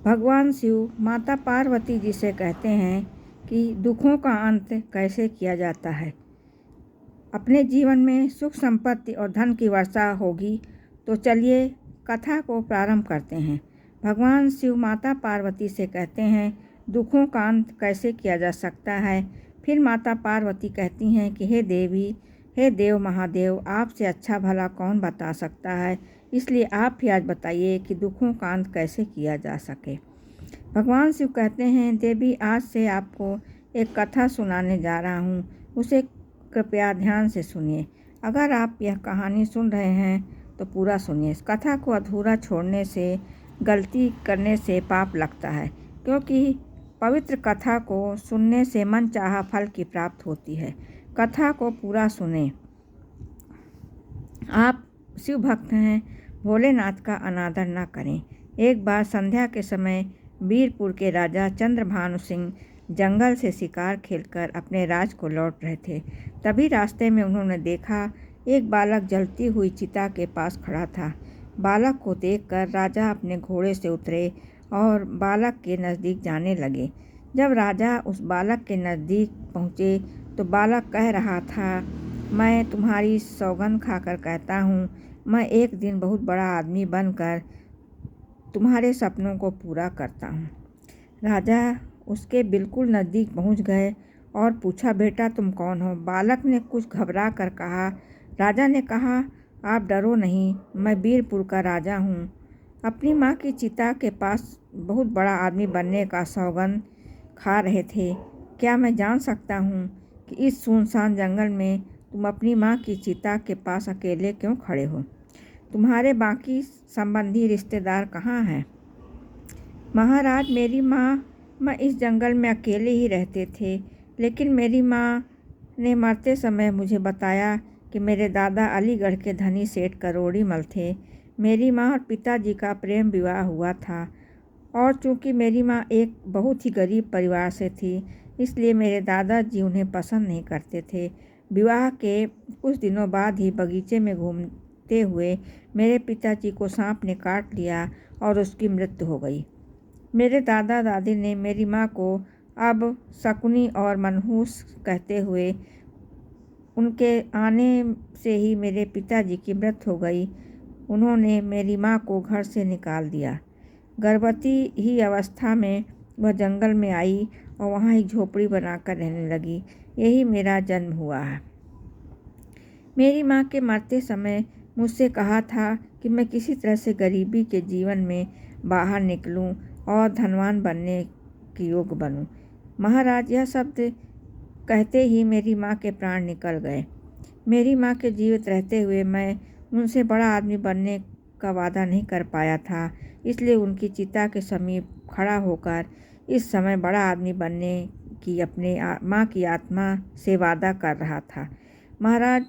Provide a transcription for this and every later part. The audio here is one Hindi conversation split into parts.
भगवान शिव माता पार्वती जी से कहते हैं कि दुखों का अंत कैसे किया जाता है। अपने जीवन में सुख संपत्ति और धन की वर्षा होगी तो चलिए कथा को प्रारंभ करते हैं। भगवान शिव माता पार्वती से कहते हैं दुखों का अंत कैसे किया जा सकता है। फिर माता पार्वती कहती हैं कि हे देवी, हे देव महादेव, आपसे अच्छा भला कौन बता सकता है, इसलिए आप ही आज बताइए कि दुखों का अंत कैसे किया जा सके। भगवान शिव कहते हैं देवी, आज से आपको एक कथा सुनाने जा रहा हूँ, उसे कृपया ध्यान से सुनिए। अगर आप यह कहानी सुन रहे हैं तो पूरा सुनिए। इस कथा को अधूरा छोड़ने से, गलती करने से पाप लगता है, क्योंकि पवित्र कथा को सुनने से मनचाहा फल की प्राप्ति होती है। कथा को पूरा सुने। आप शिव भक्त हैं, भोलेनाथ का अनादर न करें। एक बार संध्या के समय वीरपुर के राजा चंद्रभानु सिंह जंगल से शिकार खेलकर अपने राज को लौट रहे थे। तभी रास्ते में उन्होंने देखा एक बालक जलती हुई चिता के पास खड़ा था। बालक को देखकर राजा अपने घोड़े से उतरे और बालक के नज़दीक जाने लगे। जब राजा उस बालक के नज़दीक पहुँचे तो बालक कह रहा था, मैं तुम्हारी सौगंध खाकर कहता हूँ, मैं एक दिन बहुत बड़ा आदमी बनकर तुम्हारे सपनों को पूरा करता हूँ। राजा उसके बिल्कुल नज़दीक पहुँच गए और पूछा, बेटा तुम कौन हो? बालक ने कुछ घबरा कर कहा। राजा ने कहा, आप डरो नहीं, मैं वीरपुर का राजा हूँ। अपनी माँ की चिता के पास बहुत बड़ा आदमी बनने का सौगंध खा रहे थे। क्या मैं जान सकता हूँ कि इस सुनसान जंगल में तुम अपनी माँ की चिता के पास अकेले क्यों खड़े हो? तुम्हारे बाकी संबंधी रिश्तेदार कहाँ हैं? महाराज, मेरी माँ मैं इस जंगल में अकेले ही रहते थे, लेकिन मेरी माँ ने मरते समय मुझे बताया कि मेरे दादा अलीगढ़ के धनी सेठ करोड़ी मल थे। मेरी माँ और पिताजी का प्रेम विवाह हुआ था, और चूँकि मेरी माँ एक बहुत ही गरीब परिवार से थी, इसलिए मेरे दादाजी उन्हें पसंद नहीं करते थे। विवाह के कुछ दिनों बाद ही बगीचे में घूमते हुए मेरे पिताजी को सांप ने काट लिया और उसकी मृत्यु हो गई। मेरे दादा दादी ने मेरी माँ को अब शकुनी और मनहूस कहते हुए उनके आने से ही मेरे पिताजी की मृत्यु हो गई। उन्होंने मेरी माँ को घर से निकाल दिया। गर्भवती ही अवस्था में वह जंगल में आई और वहाँ एक झोपड़ी बनाकर रहने लगी। यही मेरा जन्म हुआ है। मेरी माँ के मरते समय मुझसे कहा था कि मैं किसी तरह से गरीबी के जीवन में बाहर निकलूं और धनवान बनने के योग्य बनूं। महाराज, यह शब्द कहते ही मेरी माँ के प्राण निकल गए। मेरी माँ के जीवित रहते हुए मैं उनसे बड़ा आदमी बनने का वादा नहीं कर पाया था, इसलिए उनकी चिता के समीप खड़ा होकर इस समय बड़ा आदमी बनने की अपने माँ की आत्मा से वादा कर रहा था। महाराज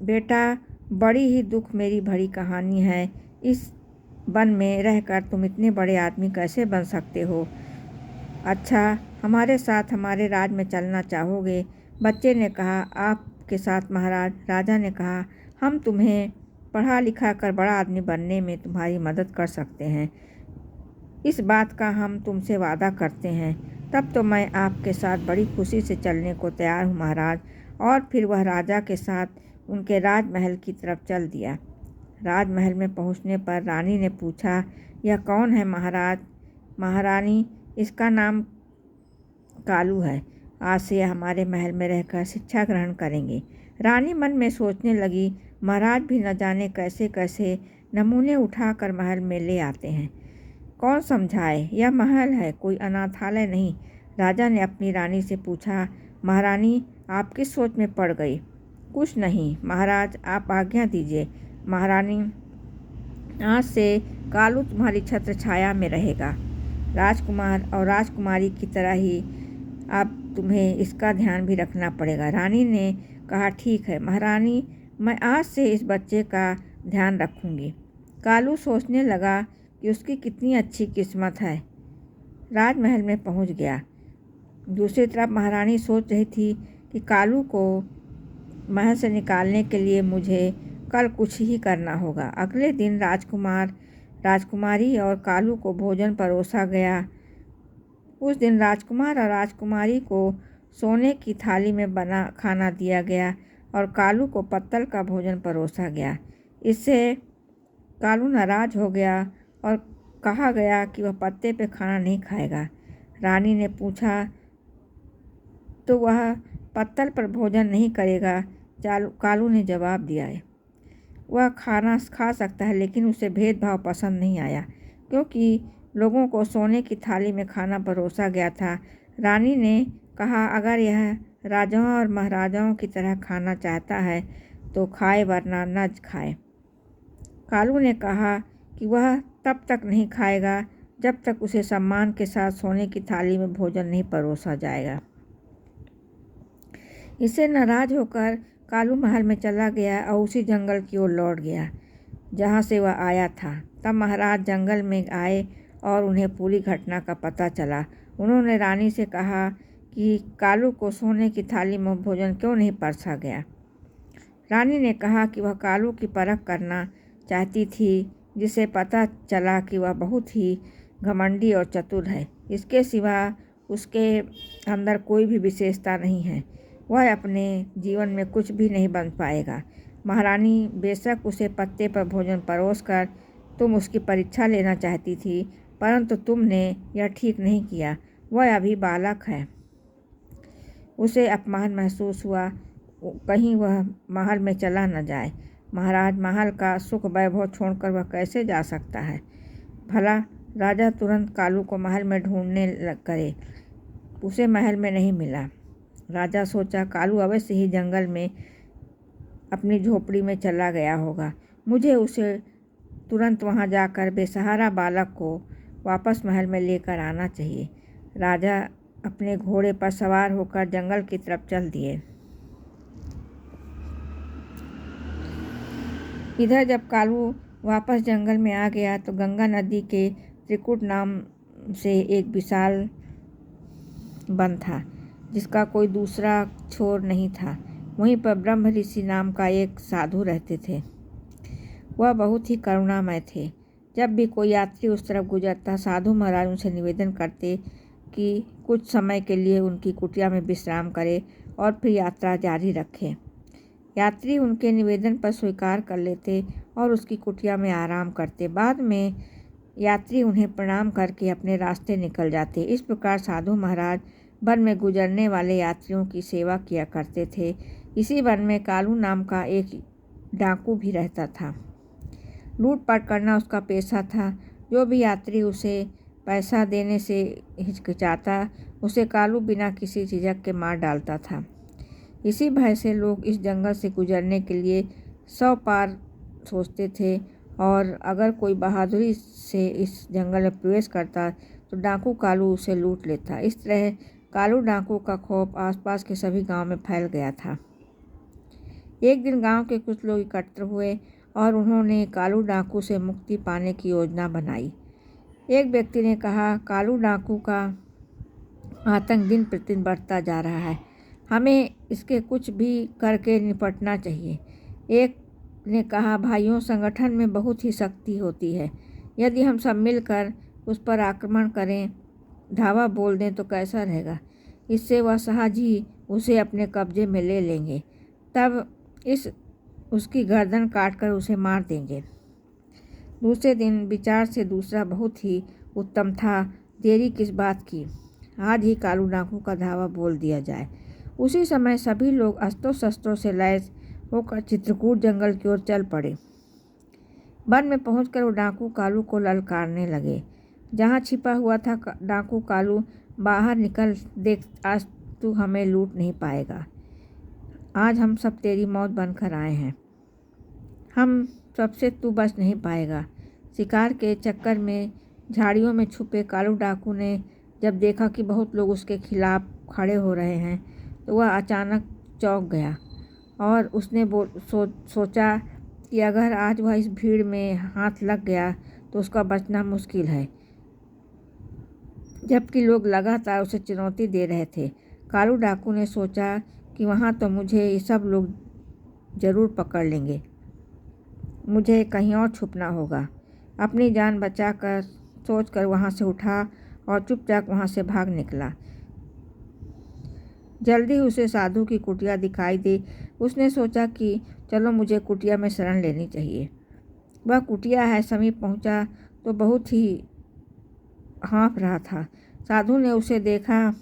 बेटा, बड़ी ही दुख मेरी भरी कहानी है। इस वन में रहकर तुम इतने बड़े आदमी कैसे बन सकते हो? अच्छा, हमारे साथ हमारे राज में चलना चाहोगे? बच्चे ने कहा, आपके साथ महाराज। राजा ने कहा, हम तुम्हें पढ़ा लिखा कर बड़ा आदमी बनने में तुम्हारी मदद कर सकते हैं, इस बात का हम तुमसे वादा करते हैं। तब तो मैं आपके साथ बड़ी खुशी से चलने को तैयार हूँ महाराज। और फिर वह राजा के साथ उनके राजमहल की तरफ चल दिया। राजमहल में पहुँचने पर रानी ने पूछा, यह कौन है महाराज? महारानी, इसका नाम कालू है। आज से यह हमारे महल में रहकर शिक्षा ग्रहण करेंगे। रानी मन में सोचने लगी, महाराज भी न जाने कैसे कैसे नमूने उठाकर महल में ले आते हैं। कौन समझाए, यह महल है, कोई अनाथालय नहीं। राजा ने अपनी रानी से पूछा, महारानी आप किस सोच में पड़ गई? कुछ नहीं महाराज, आप आज्ञा दीजिए। महारानी, आज से कालू तुम्हारी छत्र छाया में रहेगा। राजकुमार और राजकुमारी की तरह ही अब तुम्हें इसका ध्यान भी रखना पड़ेगा। रानी ने कहा, ठीक है महारानी, मैं आज से इस बच्चे का ध्यान रखूंगी। कालू सोचने लगा कि उसकी कितनी अच्छी किस्मत है। राजमहल में पहुंच गया। दूसरी तरफ महारानी सोच रही थी कि कालू को महल से निकालने के लिए मुझे कल कुछ ही करना होगा। अगले दिन राजकुमार राजकुमारी और कालू को भोजन परोसा गया। उस दिन राजकुमार और राजकुमारी को सोने की थाली में बना खाना दिया गया और कालू को पत्तल का भोजन परोसा गया। इससे कालू नाराज हो गया और कहा गया कि वह पत्ते पे खाना नहीं खाएगा। रानी ने पूछा तो वह पत्तल पर भोजन नहीं करेगा। कालू ने जवाब दिया है वह खाना खा सकता है, लेकिन उसे भेदभाव पसंद नहीं आया क्योंकि लोगों को सोने की थाली में खाना परोसा गया था। रानी ने कहा अगर यह राजाओं और महाराजाओं की तरह खाना चाहता है तो खाए वरना न खाए। कालू ने कहा कि वह तब तक नहीं खाएगा जब तक उसे सम्मान के साथ सोने की थाली में भोजन नहीं परोसा जाएगा। इससे नाराज होकर कालू महल में चला गया और उसी जंगल की ओर लौट गया जहाँ से वह आया था। तब महाराज जंगल में आए और उन्हें पूरी घटना का पता चला। उन्होंने रानी से कहा कि कालू को सोने की थाली में भोजन क्यों नहीं परोसा गया। रानी ने कहा कि वह कालू की परख करना चाहती थी, जिसे पता चला कि वह बहुत ही घमंडी और चतुर है। इसके सिवा उसके अंदर कोई भी विशेषता नहीं है। वह अपने जीवन में कुछ भी नहीं बन पाएगा। महारानी बेशक उसे पत्ते पर भोजन परोसकर तुम उसकी परीक्षा लेना चाहती थी, परंतु तुमने यह ठीक नहीं किया। वह अभी बालक है। उसे अपमान महसूस हुआ, कहीं वह महल में चला न जाए। महाराज महल का सुख वैभव छोड़कर वह कैसे जा सकता है। भला राजा तुरंत कालू को महल में ढूंढने करे। उसे महल में नहीं मिला। राजा सोचा कालू अवश्य ही जंगल में अपनी झोपड़ी में चला गया होगा। मुझे उसे तुरंत वहां जाकर बेसहारा बालक को वापस महल में लेकर आना चाहिए। राजा अपने घोड़े पर सवार होकर जंगल की तरफ चल दिए। इधर जब कालू वापस जंगल में आ गया तो गंगा नदी के त्रिकुट नाम से एक विशाल वन था जिसका कोई दूसरा छोर नहीं था। वहीं पर ब्रह्म ऋषि नाम का एक साधु रहते थे। वह बहुत ही करुणामय थे। जब भी कोई यात्री उस तरफ गुजरता साधु महाराज उनसे निवेदन करते कि कुछ समय के लिए उनकी कुटिया में विश्राम करे और फिर यात्रा जारी रखें। यात्री उनके निवेदन पर स्वीकार कर लेते और उसकी कुटिया में आराम करते। बाद में यात्री उन्हें प्रणाम करके अपने रास्ते निकल जाते। इस प्रकार साधु महाराज वन में गुजरने वाले यात्रियों की सेवा किया करते थे। इसी वन में कालू नाम का एक डाकू भी रहता था। लूटपाट करना उसका पेशा था। जो भी यात्री उसे पैसा देने से हिचकिचाता उसे कालू बिना किसी झिझक के मार डालता था। इसी भय से लोग इस जंगल से गुजरने के लिए 100 पार सोचते थे और अगर कोई बहादुरी से इस जंगल में प्रवेश करता तो डाकू कालू उसे लूट लेता। इस तरह कालू डाकू का खौफ आसपास के सभी गांव में फैल गया था। एक दिन गांव के कुछ लोग एकत्र हुए और उन्होंने कालू डाकू से मुक्ति पाने की योजना बनाई। एक व्यक्ति ने कहा कालू डाकू का आतंक दिन प्रतिदिन बढ़ता जा रहा है, हमें इसके कुछ भी करके निपटना चाहिए। एक ने कहा भाइयों संगठन में बहुत ही शक्ति होती है, यदि हम सब मिलकर उस पर आक्रमण करें, धावा बोल दें तो कैसा रहेगा। इससे वह सहज ही उसे अपने कब्जे में ले लेंगे, तब उसकी गर्दन काटकर उसे मार देंगे। दूसरे दिन विचार से दूसरा बहुत ही उत्तम था। देरी किस बात की, आज ही कालू डाकू का धावा बोल दिया जाए। उसी समय सभी लोग अस्त्रों शस्त्रों से लैस होकर चित्रकूट जंगल की ओर चल पड़े। वन में पहुंचकर वो डाकू कालू को ललकारने लगे। जहां छिपा हुआ था डाकू कालू, बाहर निकल देख, आज तू हमें लूट नहीं पाएगा। आज हम सब तेरी मौत बनकर आए हैं, हम सबसे तू बच नहीं पाएगा। शिकार के चक्कर में झाड़ियों में छुपे कालू डाकू ने जब देखा कि बहुत लोग उसके खिलाफ खड़े हो रहे हैं तो वह अचानक चौंक गया और उसने सोचा कि अगर आज वह इस भीड़ में हाथ लग गया तो उसका बचना मुश्किल है, जबकि लोग लगातार उसे चुनौती दे रहे थे। कालू डाकू ने सोचा कि वहाँ तो मुझे ये सब लोग ज़रूर पकड़ लेंगे, मुझे कहीं और छुपना होगा। अपनी जान बचाकर सोचकर वहाँ से उठा और चुपचाप वहाँ से भाग निकला। जल्दी उसे साधु की कुटिया दिखाई दी। उसने सोचा कि चलो मुझे कुटिया में शरण लेनी चाहिए। वह कुटिया है समीप पहुँचा तो बहुत ही हाँफ रहा था। साधु ने उसे देखा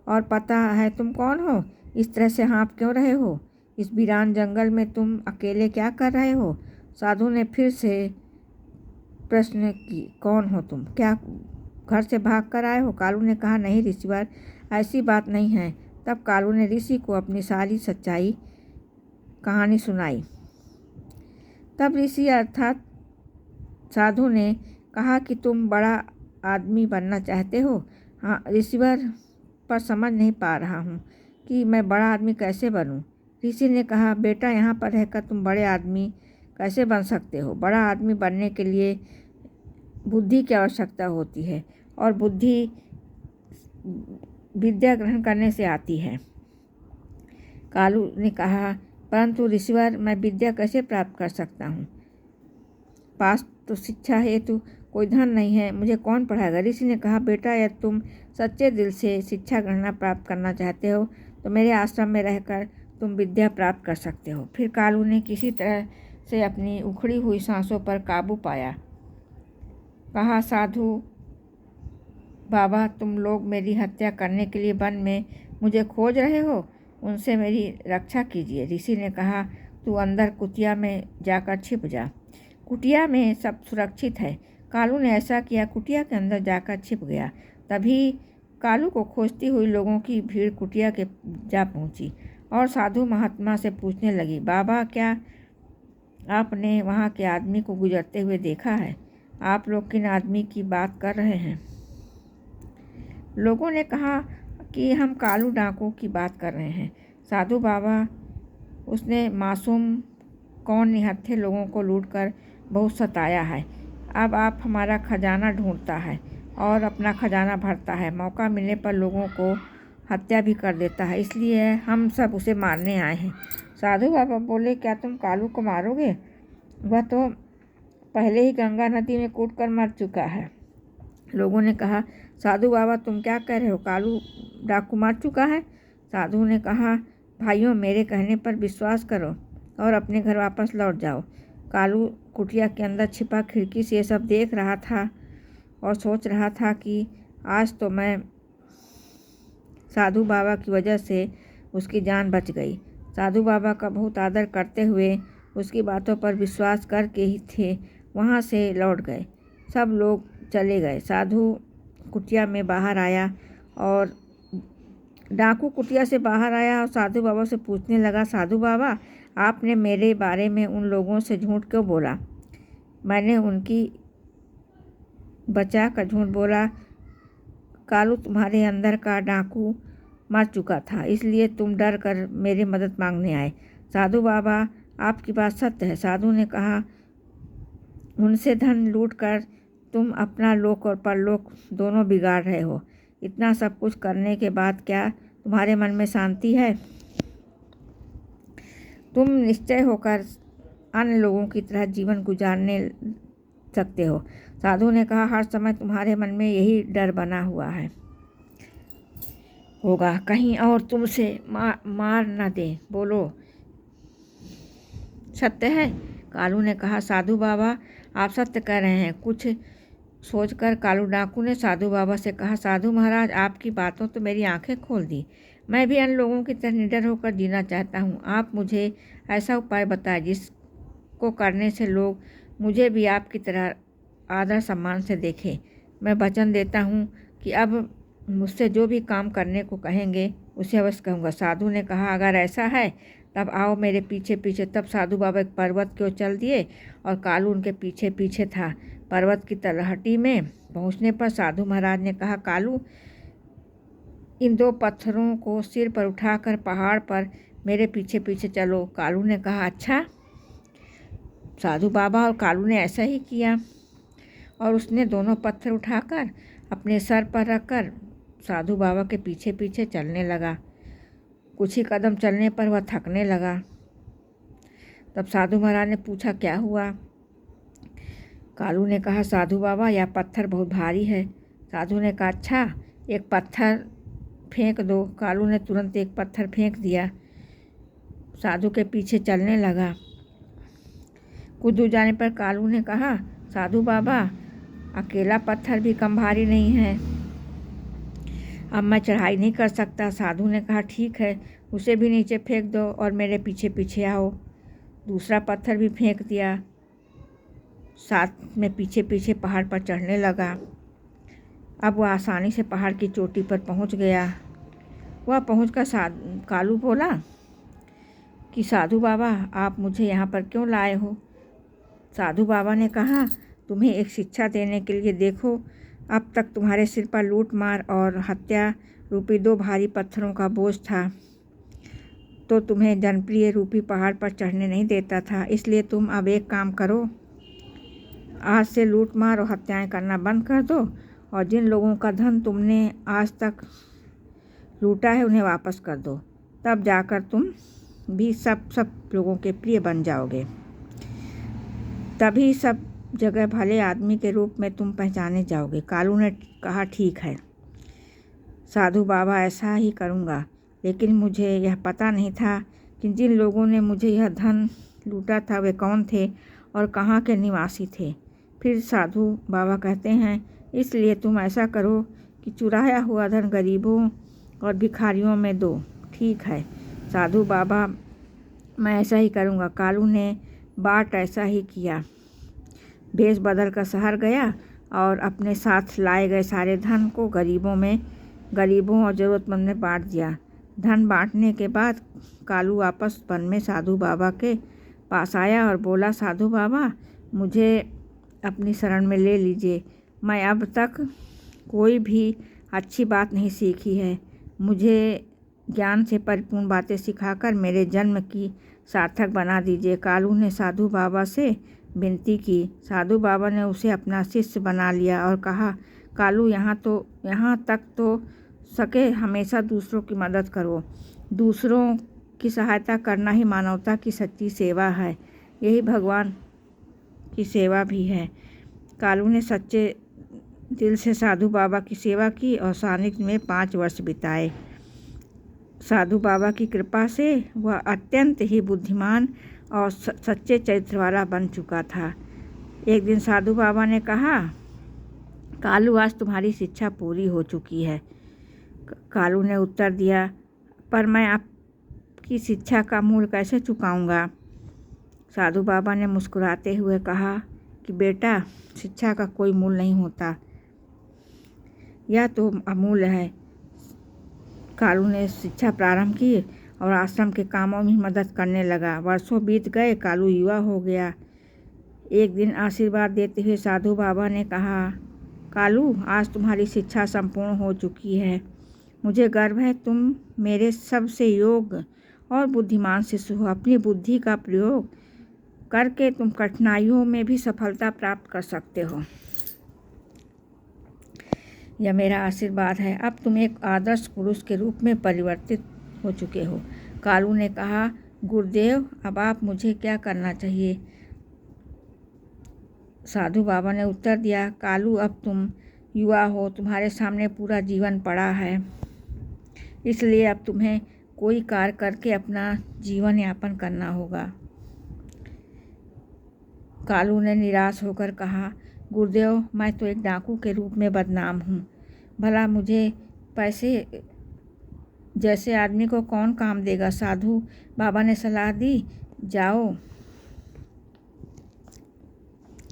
और पता है तुम कौन हो? इस तरह से हाँफ क्यों रहे हो? इस वीरान जंगल में तुम अकेले क्या कर रहे हो? साधु ने फिर से प्रश्न की, कौन हो तुम? क्या घर से भाग कर आए हो? कालू ने कहा, नहीं ऋषिवर, ऐसी बात नहीं है। तब कालू ने ऋषि को अपनी सारी सच्चाई कहानी सुनाई। तब ऋषि अर्थात साधु ने कहा कि तुम बड़ा आदमी बनना चाहते हो। हाँ ऋषिवर, पर समझ नहीं पा रहा हूँ कि मैं बड़ा आदमी कैसे बनूँ। ऋषि ने कहा, बेटा यहाँ पर रहकर तुम बड़े आदमी कैसे बन सकते हो? बड़ा आदमी बनने के लिए बुद्धि की आवश्यकता होती है और बुद्धि विद्या ग्रहण करने से आती है। कालू ने कहा, परंतु ऋषिवर, मैं विद्या कैसे प्राप्त कर सकता हूँ? पास तो शिक्षा हेतु कोई धन नहीं है, मुझे कौन पढ़ाएगा? ऋषि ने कहा, बेटा यदि तुम सच्चे दिल से शिक्षा ग्रहण प्राप्त करना चाहते हो तो मेरे आश्रम में रहकर तुम विद्या प्राप्त कर सकते हो। फिर कालू ने किसी तरह से अपनी उखड़ी हुई सांसों पर काबू पाया। कहा, साधु बाबा, तुम लोग मेरी हत्या करने के लिए वन में मुझे खोज रहे हो, उनसे मेरी रक्षा कीजिए। ऋषि ने कहा, तू अंदर कुटिया में जाकर छिप जा। कुटिया में सब सुरक्षित है। कालू ने ऐसा किया, कुटिया के अंदर जाकर छिप गया। तभी कालू को खोजती हुई लोगों की भीड़ कुटिया के जा पहुंची और साधु महात्मा से पूछने लगी, बाबा, क्या आपने वहाँ के आदमी को गुजरते हुए देखा है? आप लोग किन आदमी की बात कर रहे हैं? लोगों ने कहा कि हम कालू डाकू की बात कर रहे हैं। साधु बाबा, उसने मासूम कौन निहत्थे लोगों को लूटकर बहुत सताया है। अब आप हमारा खजाना ढूंढता है और अपना खजाना भरता है। मौका मिलने पर लोगों को हत्या भी कर देता है, इसलिए हम सब उसे मारने आए हैं। साधु बाबा बोले, क्या तुम कालू को मारोगे? वह तो पहले ही गंगा नदी में कूदकर मर चुका है। लोगों ने कहा, साधु बाबा, तुम क्या कह रहे हो? कालू डाकू मर चुका है? साधु ने कहा, भाइयों, मेरे कहने पर विश्वास करो और अपने घर वापस लौट जाओ। कालू कुटिया के अंदर छिपा खिड़की से ये सब देख रहा था और सोच रहा था कि आज तो मैं साधु बाबा की वजह से उसकी जान बच गई। साधु बाबा का बहुत आदर करते हुए उसकी बातों पर विश्वास करके ही थे वहाँ से लौट गए। सब लोग चले गए। साधु कुटिया में बाहर आया और डाकू कुटिया से बाहर आया और साधु बाबा से पूछने लगा, साधु बाबा, आपने मेरे बारे में उन लोगों से झूठ क्यों बोला? मैंने उनकी बचा कर झूठ बोला। कालू तुम्हारे अंदर का डाकू मर चुका था, इसलिए तुम डर कर मेरी मदद मांगने आए। साधु बाबा, आपकी बात सत्य है। साधु ने कहा, उनसे धन लूट कर तुम अपना लोक और परलोक दोनों बिगाड़ रहे हो। इतना सब कुछ करने के बाद क्या तुम्हारे मन में शांति है? तुम निश्चय होकर अन्य लोगों की तरह जीवन गुजारने सकते हो। साधु ने कहा, हर समय तुम्हारे मन में यही डर बना हुआ है होगा, कहीं और तुमसे मार न दे। बोलो, सत्य है? कालू ने कहा, साधु बाबा, आप सत्य कह रहे हैं। कुछ सोचकर कालू डाकू ने साधु बाबा से कहा, साधु महाराज, आपकी बातों तो मेरी आंखें खोल दी। मैं भी अन्य लोगों की तरह निडर होकर जीना चाहता हूँ। आप मुझे ऐसा उपाय बताएं जिसको करने से लोग मुझे भी आपकी तरह आदर सम्मान से देखें। मैं वचन देता हूँ कि अब मुझसे जो भी काम करने को कहेंगे उसे अवश्य कहूँगा। साधु ने कहा, अगर ऐसा है तब आओ मेरे पीछे पीछे। तब साधु बाबा एक पर्वत की ओर चल दिए और कालू उनके पीछे पीछे था। पर्वत की तलहटी में पहुँचने पर साधु महाराज ने कहा, कालू, इन दो पत्थरों को सिर पर उठाकर पहाड़ पर मेरे पीछे पीछे चलो। कालू ने कहा, अच्छा। साधु बाबा और कालू ने ऐसा ही किया और उसने दोनों पत्थर उठाकर अपने सर पर रखकर साधु बाबा के पीछे पीछे चलने लगा। कुछ ही कदम चलने पर वह थकने लगा। तब साधु महाराज ने पूछा, क्या हुआ? कालू ने कहा, साधु बाबा यह पत्थर बहुत भारी है। साधु ने कहा, अच्छा एक पत्थर फेंक दो। कालू ने तुरंत एक पत्थर फेंक दिया। साधु के पीछे चलने लगा। कुछ दूर जाने पर कालू ने कहा, साधु बाबा अकेला पत्थर भी कम भारी नहीं है, अब मैं चढ़ाई नहीं कर सकता। साधु ने कहा, ठीक है उसे भी नीचे फेंक दो और मेरे पीछे पीछे आओ। दूसरा पत्थर भी फेंक दिया। साथ में पीछे पीछे पहाड़ पर चढ़ने लगा। अब वह आसानी से पहाड़ की चोटी पर पहुंच गया। वह पहुंचकर कालू बोला कि साधु बाबा आप मुझे यहाँ पर क्यों लाए हो। साधु बाबा ने कहा, तुम्हें एक शिक्षा देने के लिए। देखो अब तक तुम्हारे सिर पर लूट मार और हत्या रूपी 2 भारी पत्थरों का बोझ था, तो तुम्हें जनप्रिय रूपी पहाड़ पर चढ़ने नहीं देता था। इसलिए तुम अब एक काम करो, आज से लूट मार और हत्याएं करना बंद कर दो और जिन लोगों का धन तुमने आज तक लूटा है उन्हें वापस कर दो। तब जाकर तुम भी सब लोगों के प्रिय बन जाओगे। तभी सब जगह भले आदमी के रूप में तुम पहचाने जाओगे। कालू ने कहा, ठीक है साधु बाबा ऐसा ही करूँगा, लेकिन मुझे यह पता नहीं था कि जिन लोगों ने मुझे यह धन लूटा था वे कौन थे और कहाँ के निवासी थे। फिर साधु बाबा कहते हैं, इसलिए तुम ऐसा करो कि चुराया हुआ धन गरीबों और भिखारियों में दो। ठीक है साधु बाबा, मैं ऐसा ही करूँगा। कालू ने बाट ऐसा ही किया। भेष बदल कर शहर गया और अपने साथ लाए गए सारे धन को गरीबों और ज़रूरतमंद में बांट दिया। धन बांटने के बाद कालू वापस वन में साधु बाबा के पास आया और बोला, साधु बाबा मुझे अपनी शरण में ले लीजिए। मैं अब तक कोई भी अच्छी बात नहीं सीखी है। मुझे ज्ञान से परिपूर्ण बातें सिखाकर मेरे जन्म की सार्थक बना दीजिए। कालू ने साधु बाबा से विनती की। साधु बाबा ने उसे अपना शिष्य बना लिया और कहा, कालू यहाँ तक तो सके हमेशा दूसरों की मदद करो। दूसरों की सहायता करना ही मानवता की सच्ची सेवा है। यही भगवान की सेवा भी है। कालू ने सच्चे दिल से साधु बाबा की सेवा की और सानिध्य में 5 वर्ष बिताए। साधु बाबा की कृपा से वह अत्यंत ही बुद्धिमान और सच्चे चरित्र वाला बन चुका था। एक दिन साधु बाबा ने कहा, कालू आज तुम्हारी शिक्षा पूरी हो चुकी है। कालू ने उत्तर दिया, पर मैं आपकी शिक्षा का मूल्य कैसे चुकाऊंगा। साधु बाबा ने मुस्कुराते हुए कहा कि बेटा शिक्षा का कोई मूल्य नहीं होता, यह तो अमूल्य है। कालू ने शिक्षा प्रारंभ की और आश्रम के कामों में मदद करने लगा। वर्षों बीत गए, कालू युवा हो गया। एक दिन आशीर्वाद देते हुए साधु बाबा ने कहा, कालू आज तुम्हारी शिक्षा संपूर्ण हो चुकी है। मुझे गर्व है तुम मेरे सबसे योग्य और बुद्धिमान शिष्य हो। अपनी बुद्धि का प्रयोग करके तुम कठिनाइयों में भी सफलता प्राप्त कर सकते हो। यह मेरा आशीर्वाद है। अब तुम एक आदर्श पुरुष के रूप में परिवर्तित हो चुके हो। कालू ने कहा, गुरुदेव अब आप मुझे क्या करना चाहिए। साधु बाबा ने उत्तर दिया, कालू अब तुम युवा हो, तुम्हारे सामने पूरा जीवन पड़ा है, इसलिए अब तुम्हें कोई कार्य करके अपना जीवन यापन करना होगा। कालू ने निराश होकर कहा, गुरुदेव मैं तो एक डाकू के रूप में बदनाम हूँ। भला मुझे पैसे जैसे आदमी को कौन काम देगा। साधु बाबा ने सलाह दी, जाओ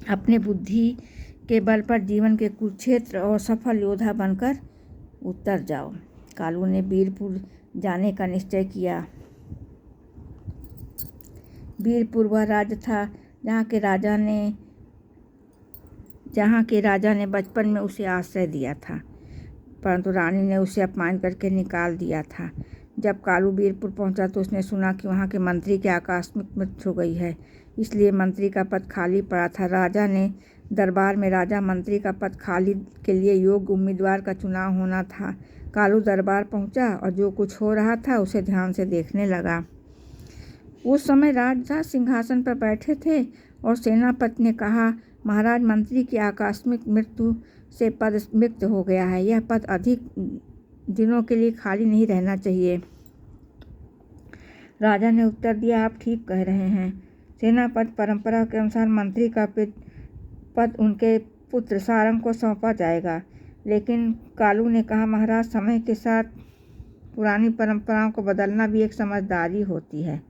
अपने बुद्धि के बल पर जीवन के कुरुक्षेत्र और सफल योद्धा बनकर उतर जाओ। कालू ने वीरपुर जाने का निश्चय किया। वीरपुर वह राज्य था जहाँ के राजा ने बचपन में उसे आश्रय दिया था, परंतु रानी ने उसे अपमान करके निकाल दिया था। जब कालू वीरपुर पहुंचा तो उसने सुना कि वहां के मंत्री की आकस्मिक मृत्यु हो गई है, इसलिए मंत्री का पद खाली पड़ा था। राजा ने दरबार में राजा मंत्री का पद खाली के लिए योग्य उम्मीदवार का चुनाव होना था। कालू दरबार पहुंचा और जो कुछ हो रहा था उसे ध्यान से देखने लगा। उस समय राजा सिंहासन पर बैठे थे और सेनापति ने कहा, महाराज, मंत्री की आकस्मिक मृत्यु से पद रिक्त हो गया है। यह पद अधिक दिनों के लिए खाली नहीं रहना चाहिए। राजा ने उत्तर दिया, आप ठीक कह रहे हैं। सेनापति परंपरा के अनुसार मंत्री का पद उनके पुत्र सारंग को सौंपा जाएगा। लेकिन कालू ने कहा, महाराज, समय के साथ पुरानी परंपराओं को बदलना भी एक समझदारी होती है।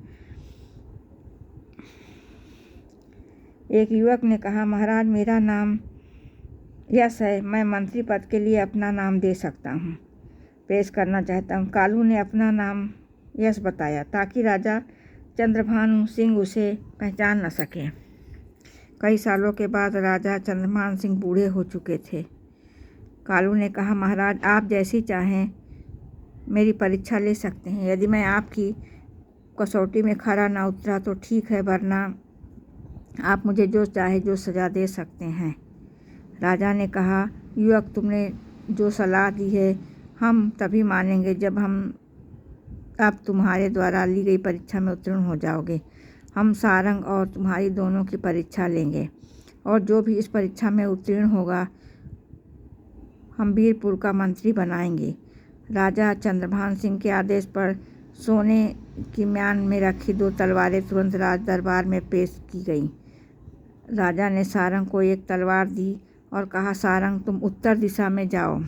एक युवक ने कहा, महाराज, मेरा नाम यश है, मैं मंत्री पद के लिए अपना नाम दे सकता हूँ, पेश करना चाहता हूँ। कालू ने अपना नाम यश बताया ताकि राजा चंद्रभानु सिंह उसे पहचान न सके। कई सालों के बाद राजा चंद्रभानु सिंह बूढ़े हो चुके थे। कालू ने कहा, महाराज, आप जैसी चाहें मेरी परीक्षा ले सकते हैं। यदि मैं आपकी कसौटी में खरा ना उतरा तो ठीक है, वरना आप मुझे जो चाहे जो सज़ा दे सकते हैं। राजा ने कहा, युवक, तुमने जो सलाह दी है हम तभी मानेंगे जब आप तुम्हारे द्वारा ली गई परीक्षा में उत्तीर्ण हो जाओगे। हम सारंग और तुम्हारी दोनों की परीक्षा लेंगे और जो भी इस परीक्षा में उत्तीर्ण होगा हम वीरपुर का मंत्री बनाएंगे। राजा चंद्रभानु सिंह के आदेश पर सोने की म्यान में रखी 2 तलवारें तुरंत राज दरबार में पेश की गईं। राजा ने सारंग को एक तलवार दी और कहा, सारंग, तुम उत्तर दिशा में जाओ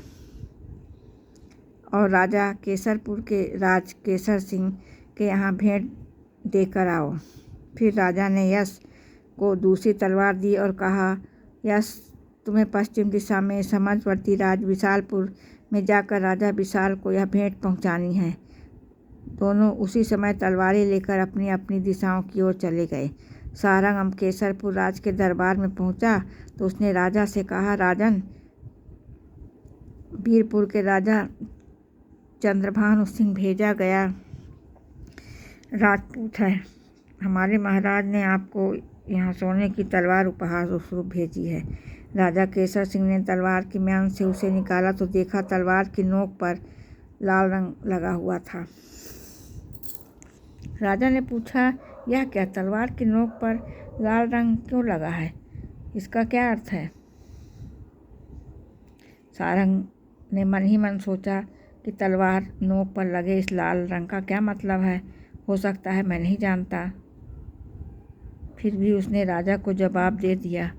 और राजा केसरपुर के राज केसर सिंह के यहाँ भेंट देकर आओ। फिर राजा ने यश को दूसरी तलवार दी और कहा, यश, तुम्हें पश्चिम दिशा में समझवर्ती राज विशालपुर में जाकर राजा विशाल को यह भेंट पहुँचानी है। दोनों उसी समय तलवारें लेकर अपनी अपनी दिशाओं की ओर चले गए। सारंग केसरपुर राज के दरबार में पहुंचा तो उसने राजा से कहा, राजन, वीरपुर के राजा चंद्रभानु सिंह भेजा गया राजपूत है। हमारे महाराज ने आपको यहाँ सोने की तलवार उपहार स्वरूप भेजी है। राजा केसर सिंह ने तलवार की म्यान से उसे निकाला तो देखा तलवार की नोक पर लाल रंग लगा हुआ था। राजा ने पूछा, यह क्या, तलवार की नोक पर लाल रंग क्यों लगा है? इसका क्या अर्थ है? सारंग ने मन ही मन सोचा कि तलवार नोक पर लगे इस लाल रंग का क्या मतलब है? हो सकता है मैं नहीं जानता। फिर भी उसने राजा को जवाब दे दिया,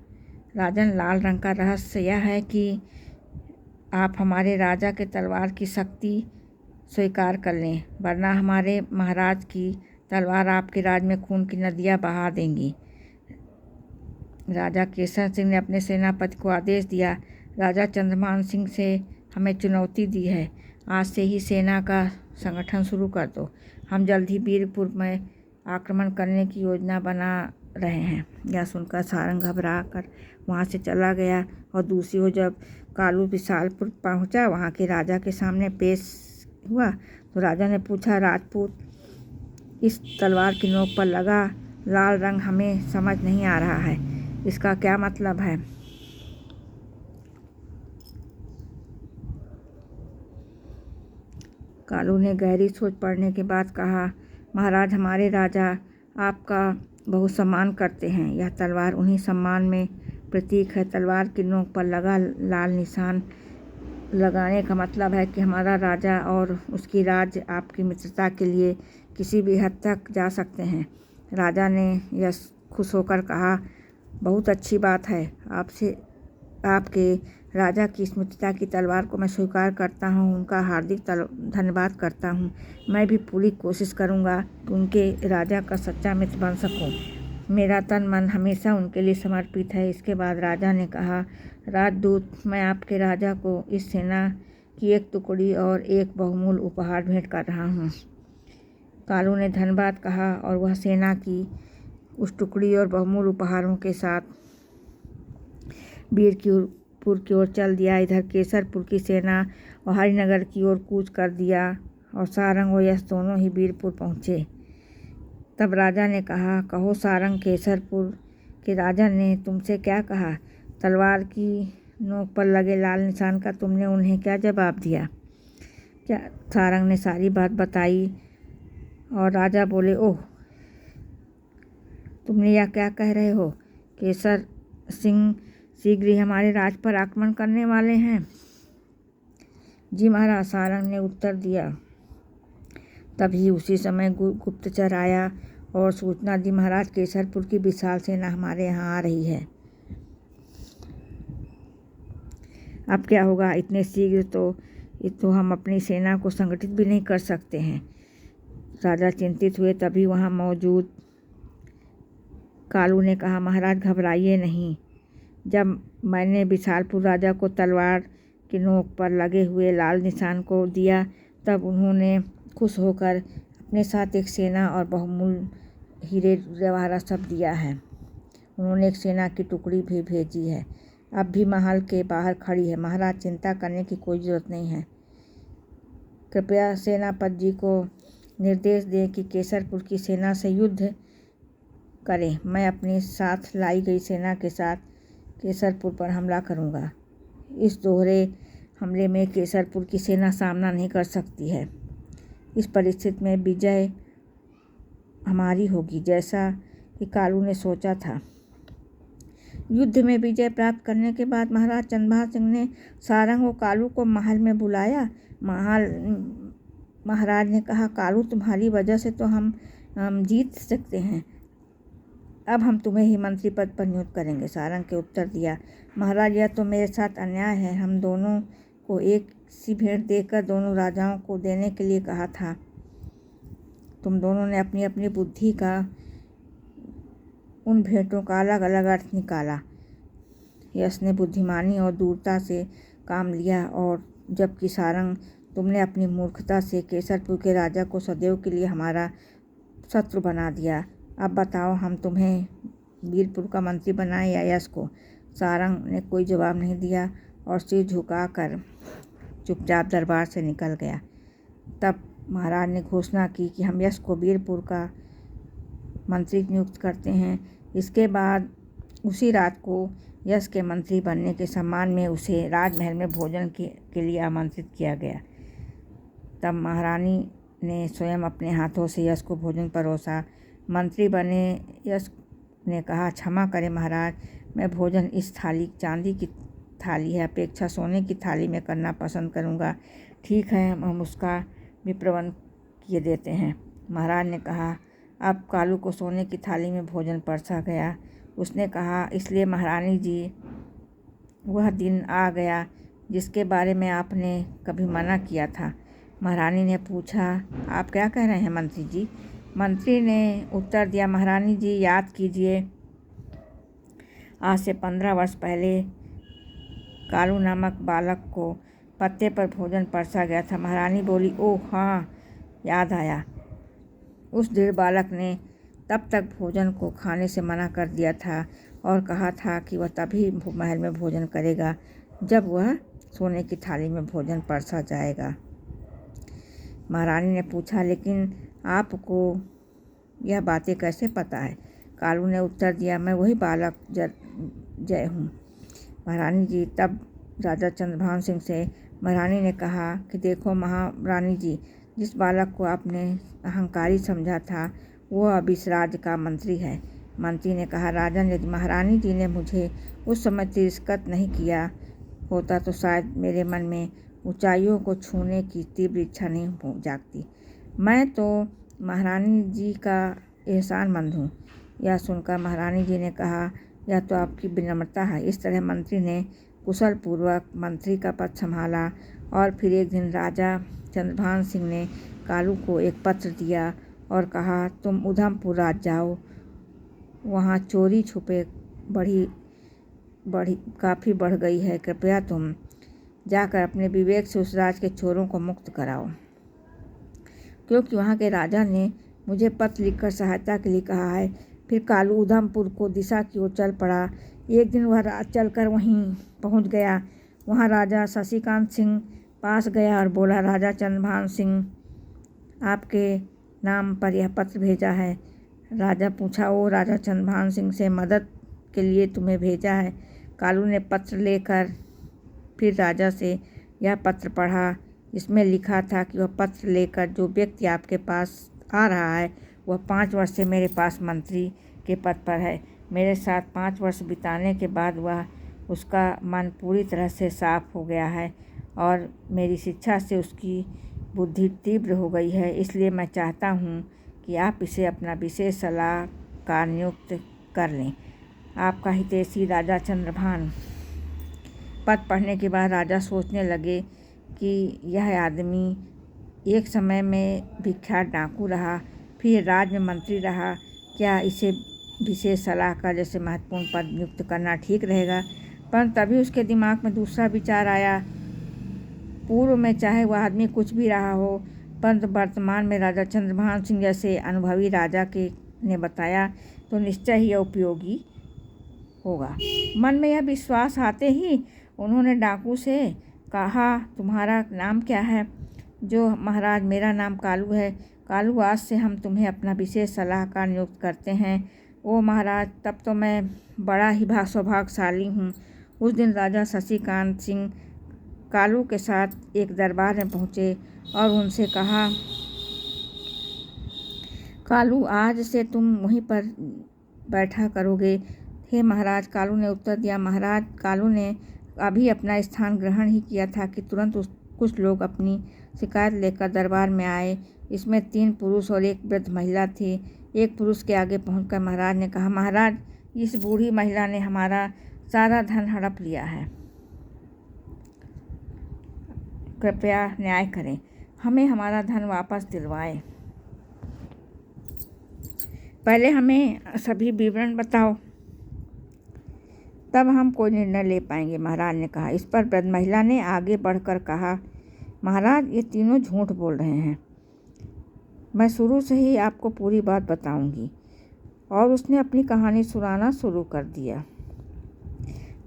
राजन, लाल रंग का रहस्य यह है कि आप हमारे राजा के तलवार की शक्ति स्वीकार कर लें, वरना हमारे महाराज की तलवार आपके राज में खून की नदियाँ बहा देंगी। राजा केसर सिंह ने अपने सेनापति को आदेश दिया, राजा चंद्रभानु सिंह से हमें चुनौती दी है, आज से ही सेना का संगठन शुरू कर दो। हम जल्द ही वीरपुर में आक्रमण करने की योजना बना रहे हैं। यह सुनकर सारंग घबरा कर वहाँ से चला गया और दूसरी ओर जब कालू विशालपुर पहुँचा, वहाँ के राजा के सामने पेश हुआ तो राजा ने पूछा, राजपूत, इस तलवार की नोक पर लगा लाल रंग हमें समझ नहीं आ रहा है, इसका क्या मतलब है? कालू ने गहरी सोच पड़ने के बाद कहा, महाराज, हमारे राजा आपका बहुत सम्मान करते हैं। यह तलवार उन्हीं सम्मान में प्रतीक है। तलवार की नोक पर लगा लाल निशान लगाने का मतलब है कि हमारा राजा और उसकी राज्य आपकी मित्रता के लिए किसी भी हद तक जा सकते हैं। राजा ने यह खुश होकर कहा, बहुत अच्छी बात है, आपके राजा की इस मित्रता की तलवार को मैं स्वीकार करता हूँ, उनका हार्दिक धन्यवाद करता हूँ। मैं भी पूरी कोशिश करूँगा कि उनके राजा का सच्चा मित्र बन सकूँ। मेरा तन मन हमेशा उनके लिए समर्पित है। इसके बाद राजा ने कहा, राजदूत, मैं आपके राजा को इस सेना की एक टुकड़ी और एक बहुमूल्य उपहार भेंट कर रहा हूँ। कालू ने धन्यवाद कहा और वह सेना की उस टुकड़ी और बहुमूल्य उपहारों के साथ वीरपुर की ओर चल दिया। इधर केसरपुर की सेना और हरिनगर की ओर कूच कर दिया और सारंग और यश दोनों ही वीरपुर पहुँचे। तब राजा ने कहा, कहो सारंग, केसरपुर के राजा ने तुमसे क्या कहा? तलवार की नोक पर लगे लाल निशान का तुमने उन्हें क्या जवाब दिया? क्या? सारंग ने सारी बात बताई और राजा बोले, ओह, तुमने यह क्या कह रहे हो? केसर सिंह शीघ्र ही हमारे राज पर आक्रमण करने वाले हैं। जी महाराज, सारंग ने उत्तर दिया। तभी उसी समय गुप्तचर आया और सूचना दी, महाराज केसरपुर की विशाल सेना हमारे यहाँ आ रही है। अब क्या होगा? इतने शीघ्र तो हम अपनी सेना को संगठित भी नहीं कर सकते हैं। राजा चिंतित हुए। तभी वहाँ मौजूद कालू ने कहा, महाराज घबराइए नहीं। जब मैंने विशालपुर राजा को तलवार की नोक पर लगे हुए लाल निशान को दिया, तब उन्होंने खुश होकर अपने साथ एक सेना और बहुमूल्य हीरे जवाहरात सब दिया है। उन्होंने एक सेना की टुकड़ी भी भेजी है, अब भी महल के बाहर खड़ी है। महाराज चिंता करने की कोई ज़रूरत नहीं है। कृपया सेनापति जी को निर्देश दें कि केसरपुर की सेना से युद्ध करें। मैं अपनी साथ लाई गई सेना के साथ केसरपुर पर हमला करूंगा। इस दोहरे हमले में केसरपुर की सेना सामना नहीं कर सकती है। इस परिस्थिति में विजय हमारी होगी, जैसा कि कालू ने सोचा था। युद्ध में विजय प्राप्त करने के बाद महाराज चंद्रभान सिंह ने सारंग और कालू को महल में बुलाया। महाराज ने कहा, कालू तुम्हारी वजह से तो हम जीत सकते हैं। अब हम तुम्हें ही मंत्री पद पर नियुक्त करेंगे। सारंग के उत्तर दिया, महाराज यह तो मेरे साथ अन्याय है। हम दोनों को एक सी भेंट देकर दोनों राजाओं को देने के लिए कहा था। तुम दोनों ने अपनी अपनी बुद्धि का उन भेंटों का अलग अलग अर्थ निकाला। यश ने बुद्धिमानी और दूरता से काम लिया, और जबकि सारंग तुमने अपनी मूर्खता से केसरपुर के राजा को सदैव के लिए हमारा शत्रु बना दिया। अब बताओ, हम तुम्हें वीरपुर का मंत्री बनाएं या यश को? सारंग ने कोई जवाब नहीं दिया और सिर झुकाकर चुपचाप दरबार से निकल गया। तब महाराज ने घोषणा की कि हम यश को वीरपुर का मंत्री नियुक्त करते हैं। इसके बाद उसी रात को यश के मंत्री बनने के सम्मान में उसे राजमहल में भोजन के लिए आमंत्रित किया गया। तब महारानी ने स्वयं अपने हाथों से यश को भोजन परोसा। मंत्री बने यश ने कहा, क्षमा करें महाराज, मैं भोजन इस थाली, चांदी की थाली है, अपेक्षा सोने की थाली में करना पसंद करूंगा। ठीक है, हम उसका भी प्रबंध किए देते हैं। महाराज ने कहा। अब कालू को सोने की थाली में भोजन परसा गया। उसने कहा, इसलिए महारानी जी, वह दिन आ गया जिसके बारे में आपने कभी मना किया था। महारानी ने पूछा, आप क्या कह रहे हैं मंत्री जी? मंत्री ने उत्तर दिया, महारानी जी याद कीजिए, आज से 15 वर्ष पहले कालू नामक बालक को पत्ते पर भोजन परसा गया था। महारानी बोली, ओह हाँ, याद आया। उस दृढ़ बालक ने तब तक भोजन को खाने से मना कर दिया था और कहा था कि वह तभी महल में भोजन करेगा जब वह सोने की थाली में भोजन परसा जाएगा। महारानी ने पूछा, लेकिन आपको यह बातें कैसे पता है? कालू ने उत्तर दिया, मैं वही बालक जय हूँ। महारानी जी, तब राजा चंद्रभान सिंह से महारानी ने कहा कि देखो महारानी जी, जिस बालक को आपने अहंकारी समझा था वो अब इस राज्य का मंत्री है। मंत्री ने कहा, राजन, यदि महारानी जी ने मुझे उस समय तिरस्कृत नहीं किया होता तो शायद मेरे मन में ऊंचाइयों को छूने की तीव्र इच्छा नहीं हो जागती। मैं तो महारानी जी का एहसानमंद हूँ। यह सुनकर महारानी जी ने कहा, यह तो आपकी विनम्रता है। इस तरह मंत्री ने कुशल पूर्वक मंत्री का पद संभाला। और फिर एक दिन राजा चंद्रभान सिंह ने कालू को एक पत्र दिया और कहा, तुम उधमपुर राज जाओ, वहाँ चोरी छुपे काफ़ी बढ़ गई है। कृपया तुम जाकर अपने विवेक से उस राज के चोरों को मुक्त कराओ, क्योंकि वहाँ के राजा ने मुझे पत्र लिखकर सहायता के लिए कहा है। फिर कालू उधमपुर को दिशा की ओर चल पड़ा। एक दिन वह रात चलकर वहीं पहुँच गया। वहाँ राजा शशिकांत सिंह पास गया और बोला, राजा चंद्रभान सिंह आपके नाम पर यह पत्र भेजा है। राजा पूछा, ओ राजा चंद्रभान सिंह से मदद के लिए तुम्हें भेजा है। कालू ने पत्र लेकर फिर राजा से यह पत्र पढ़ा। इसमें लिखा था कि वह पत्र लेकर जो व्यक्ति आपके पास आ रहा है वह 5 वर्ष से मेरे पास मंत्री के पद पर है। मेरे साथ 5 वर्ष बिताने के बाद उसका मन पूरी तरह से साफ हो गया है और मेरी शिक्षा से उसकी बुद्धि तीव्र हो गई है। इसलिए मैं चाहता हूँ कि आप इसे अपना विशेष सलाहकार नियुक्त कर लें। आपका हितैषी राजा चंद्रभान। पत्र पढ़ने के बाद राजा सोचने लगे कि यह आदमी एक समय में विख्यात डाकू रहा, फिर राज्य में मंत्री रहा। क्या इसे विशेष सलाहकार जैसे महत्वपूर्ण पद नियुक्त करना ठीक रहेगा? पर तभी उसके दिमाग में दूसरा विचार आया। पूर्व में चाहे वह आदमी कुछ भी रहा हो, परंतु वर्तमान में राजा चंद्रभान सिंह जैसे अनुभवी राजा ने बताया तो निश्चय ही यह उपयोगी होगा। मन में यह विश्वास आते ही उन्होंने डाकू से कहा, तुम्हारा नाम क्या है? जो महाराज, मेरा नाम कालू है। कालू, आज से हम तुम्हें अपना विशेष सलाहकार नियुक्त करते हैं। ओ महाराज, तब तो मैं बड़ा ही सौभाग्यशाली हूँ। उस दिन राजा शशिकांत सिंह कालू के साथ एक दरबार में पहुँचे और उनसे कहा, कालू, आज से तुम वहीं पर बैठा करोगे। हे महाराज, कालू ने उत्तर दिया। महाराज, कालू ने अभी अपना स्थान ग्रहण ही किया था कि तुरंत कुछ लोग अपनी शिकायत लेकर दरबार में आए। इसमें 3 पुरुष और 1 वृद्ध महिला थी। एक पुरुष के आगे पहुंचकर महाराज ने कहा, महाराज, इस बूढ़ी महिला ने हमारा सारा धन हड़प लिया है। कृपया न्याय करें, हमें हमारा धन वापस दिलवाएं। पहले हमें सभी विवरण बताओ, तब हम कोई निर्णय ले पाएंगे, महाराज ने कहा। इस पर वृद्ध महिला ने आगे बढ़कर कहा, महाराज, ये तीनों झूठ बोल रहे हैं। मैं शुरू से ही आपको पूरी बात बताऊंगी। और उसने अपनी कहानी सुनाना शुरू कर दिया।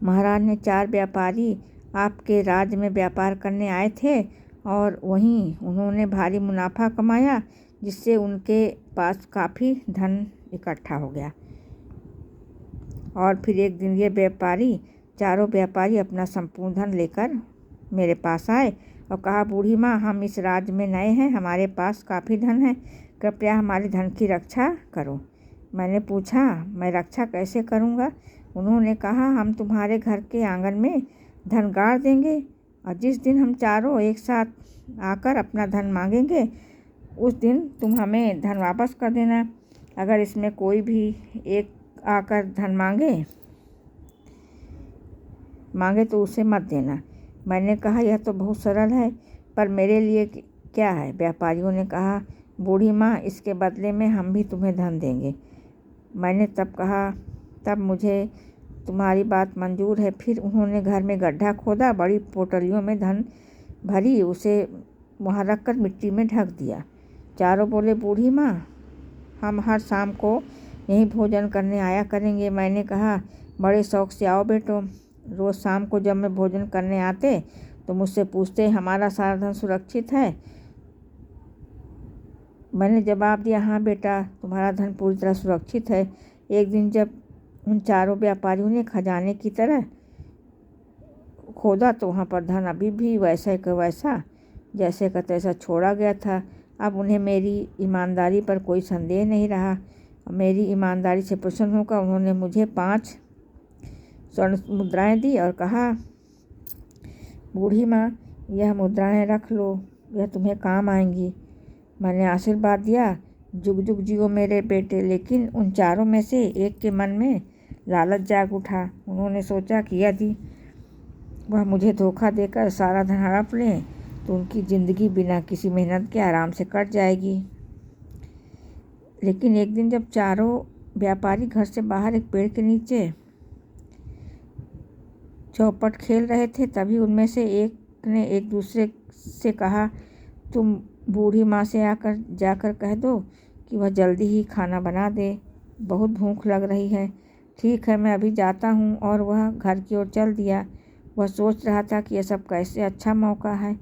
महाराज ने 4 व्यापारी आपके राज्य में व्यापार करने आए थे और वहीं उन्होंने भारी मुनाफा कमाया, जिससे उनके पास काफ़ी धन इकट्ठा हो गया। और फिर एक दिन ये चारों व्यापारी अपना संपूर्ण धन लेकर मेरे पास आए और कहा, बूढ़ी माँ, हम इस राज्य में नए हैं, हमारे पास काफ़ी धन है, कृपया हमारे धन की रक्षा करो। मैंने पूछा, मैं रक्षा कैसे करूँगा? उन्होंने कहा, हम तुम्हारे घर के आंगन में धन गाड़ देंगे और जिस दिन हम चारों एक साथ आकर अपना धन मांगेंगे, उस दिन तुम हमें धन वापस कर देना। अगर इसमें कोई भी एक आकर धन मांगे तो उसे मत देना। मैंने कहा, यह तो बहुत सरल है, पर मेरे लिए क्या है? व्यापारियों ने कहा, बूढ़ी माँ, इसके बदले में हम भी तुम्हें धन देंगे। मैंने तब कहा, तब मुझे तुम्हारी बात मंजूर है। फिर उन्होंने घर में गड्ढा खोदा, बड़ी पोटलियों में धन भरी, उसे वहाँ रखकर मिट्टी में ढक दिया। चारों बोले, बूढ़ी माँ, हम हर शाम को यहीं भोजन करने आया करेंगे। मैंने कहा, बड़े शौक से आओ बेटो। रोज़ शाम को जब मैं भोजन करने आते तो मुझसे पूछते, हमारा सारा धन सुरक्षित है? मैंने जवाब दिया, हाँ बेटा, तुम्हारा धन पूरी तरह सुरक्षित है। एक दिन जब उन चारों व्यापारियों ने खजाने की तरह खोदा तो वहाँ पर धन अभी भी वैसा का वैसा जैसे का तैसा छोड़ा गया था। अब उन्हें मेरी ईमानदारी पर कोई संदेह नहीं रहा। मेरी ईमानदारी से प्रसन्न होकर उन्होंने मुझे 5 स्वर्ण मुद्राएं दी और कहा, बूढ़ी माँ, यह मुद्राएं रख लो, यह तुम्हें काम आएंगी। मैंने आशीर्वाद दिया, जुग जुग जियो मेरे बेटे। लेकिन उन चारों में से एक के मन में लालच जाग उठा। उन्होंने सोचा कि यदि वह मुझे धोखा देकर सारा धन हड़प लें तो उनकी ज़िंदगी बिना किसी मेहनत के आराम से कट जाएगी। लेकिन एक दिन जब चारों व्यापारी घर से बाहर एक पेड़ के नीचे चौपट खेल रहे थे, तभी उनमें से एक ने एक दूसरे से कहा, तुम बूढ़ी माँ से जाकर कह दो कि वह जल्दी ही खाना बना दे, बहुत भूख लग रही है। ठीक है, मैं अभी जाता हूँ। और वह घर की ओर चल दिया। वह सोच रहा था कि यह सब कैसे अच्छा मौका है,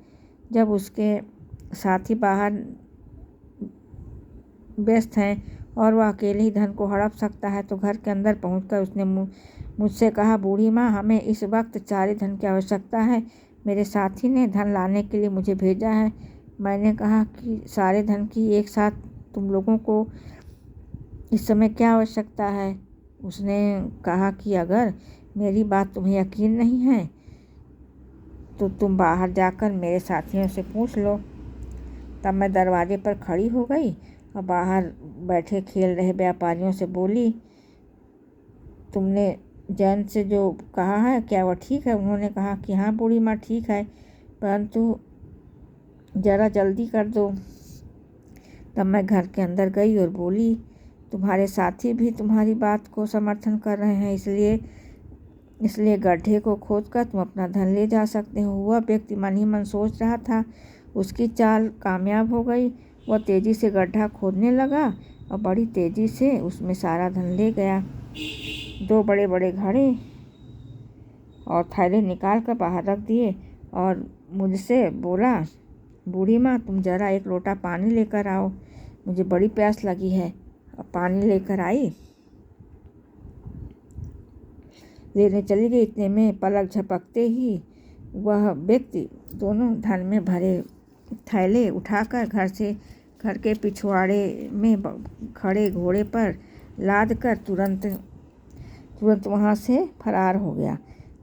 जब उसके साथी बाहर व्यस्त हैं और वह अकेले ही धन को हड़प सकता है। तो घर के अंदर पहुंचकर उसने मुझसे कहा, बूढ़ी माँ, हमें इस वक्त सारे धन की आवश्यकता है, मेरे साथी ने धन लाने के लिए मुझे भेजा है। मैंने कहा कि सारे धन की एक साथ तुम लोगों को इस समय क्या आवश्यकता है? उसने कहा कि अगर मेरी बात तुम्हें यकीन नहीं है तो तुम बाहर जाकर मेरे साथियों से पूछ लो। तब मैं दरवाजे पर खड़ी हो गई और बाहर बैठे खेल रहे व्यापारियों से बोली, तुमने जैन से जो कहा है क्या वह ठीक है? उन्होंने कहा कि हाँ बूढ़ी माँ, ठीक है, परंतु ज़रा जल्दी कर दो। तब मैं घर के अंदर गई और बोली, तुम्हारे साथी भी तुम्हारी बात को समर्थन कर रहे हैं, इसलिए गड्ढे को खोदकर तुम अपना धन ले जा सकते हो। वह व्यक्ति मन ही मन सोच रहा था। उसकी चाल कामयाब हो गई। वह तेज़ी से गड्ढा खोदने लगा और बड़ी तेज़ी से उसमें सारा धन ले गया। 2 बड़े बड़े घड़े और थैले निकाल कर बाहर रख दिए और मुझसे बोला, बूढ़ी माँ तुम ज़रा एक लोटा पानी लेकर आओ, मुझे बड़ी प्यास लगी है। और पानी लेकर आई, लेने चली गई। इतने में पलक झपकते ही वह व्यक्ति दोनों धन में भरे थैले उठाकर घर के पिछवाड़े में खड़े घोड़े पर लाद कर तुरंत वहाँ से फरार हो गया।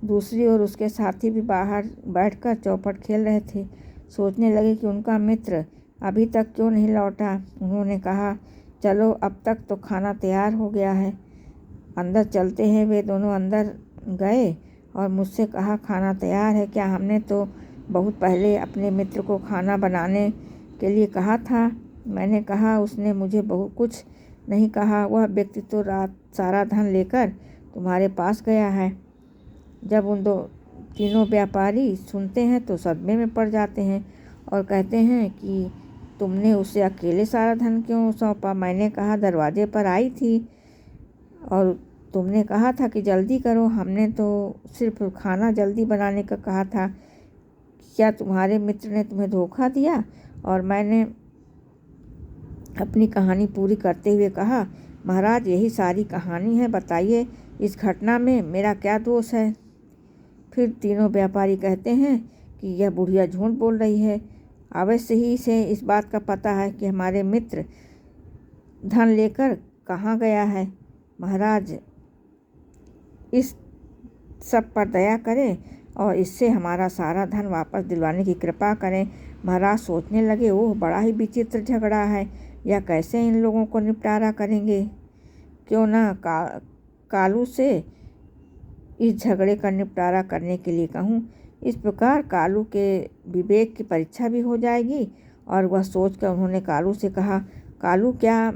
दूसरी ओर उसके साथी भी बाहर बैठकर चौपट खेल रहे थे। सोचने लगे कि उनका मित्र अभी तक क्यों नहीं लौटा। उन्होंने कहा, चलो अब तक तो खाना तैयार हो गया है, अंदर चलते हैं। वे दोनों अंदर गए और मुझसे कहा, खाना तैयार है क्या? हमने तो बहुत पहले अपने मित्र को खाना बनाने के लिए कहा था। मैंने कहा, उसने मुझे बहुत कुछ नहीं कहा। वह व्यक्ति तो रात सारा धन लेकर तुम्हारे पास गया है। जब उन तीनों व्यापारी सुनते हैं तो सदमे में पड़ जाते हैं और कहते हैं कि तुमने उसे अकेले सारा धन क्यों सौंपा? मैंने कहा, दरवाजे पर आई थी और तुमने कहा था कि जल्दी करो। हमने तो सिर्फ खाना जल्दी बनाने का कहा था। क्या तुम्हारे मित्र ने तुम्हें धोखा दिया? और मैंने अपनी कहानी पूरी करते हुए कहा, महाराज यही सारी कहानी है, बताइए इस घटना में मेरा क्या दोष है? फिर तीनों व्यापारी कहते हैं कि यह बुढ़िया झूठ बोल रही है। अवश्य ही से इस बात का पता है कि हमारे मित्र धन लेकर कहाँ गया है। महाराज इस सब पर दया करें और इससे हमारा सारा धन वापस दिलवाने की कृपा करें। महाराज सोचने लगे, ओह बड़ा ही विचित्र झगड़ा है, या कैसे इन लोगों को निपटारा करेंगे? क्यों ना कालू से इस झगड़े का निपटारा करने के लिए कहूँ। इस प्रकार कालू के विवेक की परीक्षा भी हो जाएगी। और वह सोचकर उन्होंने कालू से कहा, कालू क्या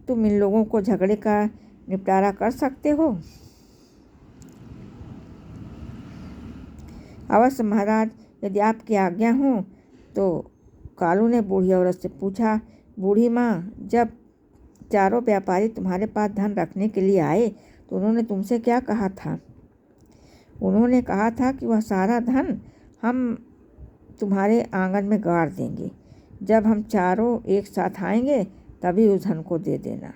तुम इन लोगों को झगड़े का निपटारा कर सकते हो? अवश्य महाराज, यदि आपकी आज्ञा हो। तो कालू ने बूढ़ी औरत से पूछा, बूढ़ी माँ, जब चारों व्यापारी तुम्हारे पास धन रखने के लिए आए तो उन्होंने तुमसे क्या कहा था? उन्होंने कहा था कि वह सारा धन हम तुम्हारे आंगन में गाड़ देंगे। जब हम चारों एक साथ आएंगे तभी उस धन को दे देना,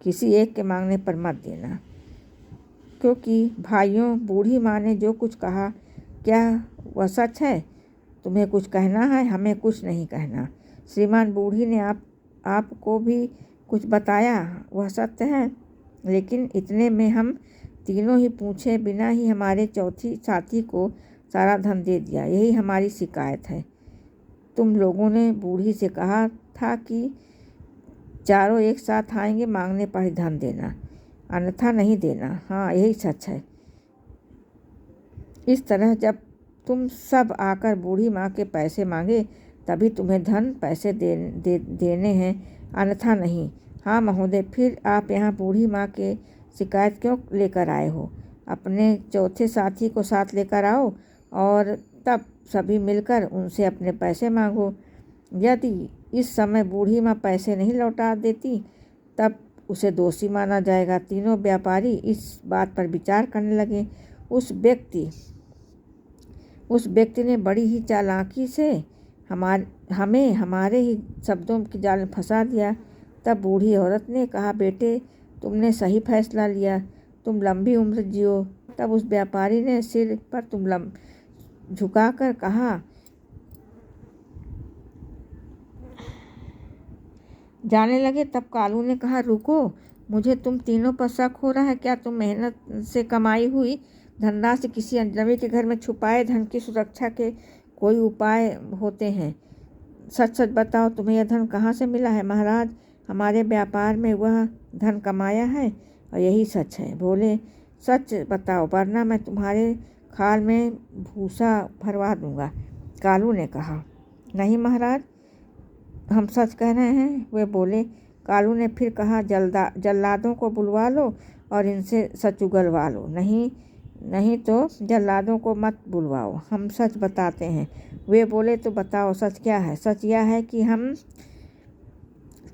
किसी एक के मांगने पर मत देना। क्योंकि भाइयों, बूढ़ी माँ ने जो कुछ कहा क्या वह सच है? तुम्हें कुछ कहना है, हमें कुछ नहीं कहना। श्रीमान बूढ़ी ने आपको भी कुछ बताया वह सत्य है, लेकिन इतने में हम तीनों ही पूछे बिना ही हमारे चौथी साथी को सारा धन दे दिया। यही हमारी शिकायत है। तुम लोगों ने बूढ़ी से कहा था कि चारों एक साथ आएंगे, मांगने पर ही धन देना, अन्यथा नहीं देना। हाँ, यही सच है। इस तरह जब तुम सब आकर बूढ़ी माँ के पैसे मांगे तभी तुम्हें धन पैसे देने हैं, अन्यथा नहीं। हाँ महोदय, फिर आप यहाँ बूढ़ी माँ के शिकायत क्यों लेकर आए हो? अपने चौथे साथी को साथ लेकर आओ और तब सभी मिलकर उनसे अपने पैसे मांगो। यदि इस समय बूढ़ी माँ पैसे नहीं लौटा देती तब उसे दोषी माना जाएगा। तीनों व्यापारी इस बात पर विचार करने लगे। उस व्यक्ति ने बड़ी ही चालाकी से हमें हमारे ही शब्दों के जाल में फंसा दिया। तब बूढ़ी औरत ने कहा, बेटे तुमने सही फैसला लिया, तुम लंबी उम्र जियो। तब उस व्यापारी ने सिर पर झुकाकर कहा, जाने लगे। तब कालू ने कहा, रुको, मुझे तुम तीनों पर शक हो रहा है क्या? तुम मेहनत से कमाई हुई धनराशि किसी अजनबी के घर में छुपाए धन की सुरक्षा के कोई उपाय होते हैं? सच सच बताओ, तुम्हें यह धन कहाँ से मिला है? महाराज, हमारे व्यापार में वह धन कमाया है और यही सच है। बोले, सच बताओ वरना मैं तुम्हारे खाल में भूसा भरवा दूंगा। कालू ने कहा, नहीं महाराज, हम सच कह रहे हैं। वे बोले। कालू ने फिर कहा, जल्लादों को बुलवा लो और इनसे सच उगलवा लो। नहीं तो जल्लादों को मत बुलवाओ, हम सच बताते हैं। वे बोले, तो बताओ सच क्या है? सच यह है कि हम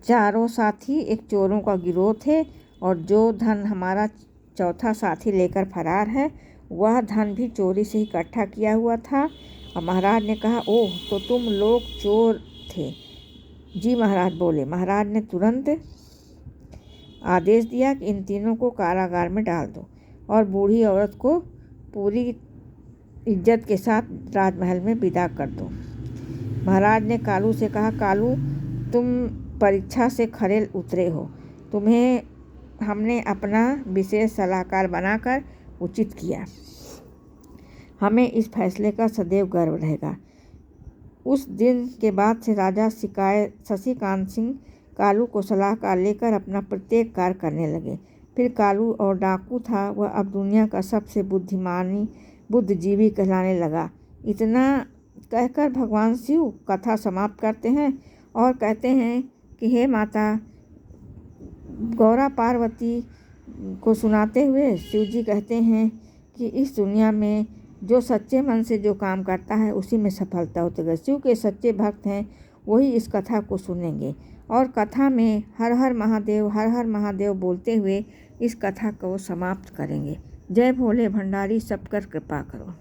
चारों साथी एक चोरों का गिरोह थे और जो धन हमारा चौथा साथी लेकर फरार है वह धन भी चोरी से इकट्ठा किया हुआ था। और महाराज ने कहा, ओह, तो तुम लोग चोर थे? जी महाराज, बोले। महाराज ने तुरंत आदेश दिया कि इन तीनों को कारागार में डाल दो और बूढ़ी औरत को पूरी इज्जत के साथ राजमहल में विदा कर दो। महाराज ने कालू से कहा, कालू, तुम परीक्षा से खरे उतरे हो। तुम्हें हमने अपना विशेष सलाहकार बनाकर उचित किया। हमें इस फैसले का सदैव गर्व रहेगा। उस दिन के बाद से राजा शशिकांत सिंह कालू को सलाहकार लेकर अपना प्रत्येक कार्य करने लगे। फिर कालू और डाकू था वह अब दुनिया का सबसे बुद्धिजीवी कहलाने लगा। इतना कहकर भगवान शिव कथा समाप्त करते हैं और कहते हैं कि हे माता गौरा पार्वती को सुनाते हुए शिव जी कहते हैं कि इस दुनिया में जो सच्चे मन से जो काम करता है उसी में सफलता होती है। शिव के सच्चे भक्त हैं वही इस कथा को सुनेंगे और कथा में हर हर महादेव बोलते हुए इस कथा को समाप्त करेंगे। जय भोले भंडारी, सबकर कृपा करो।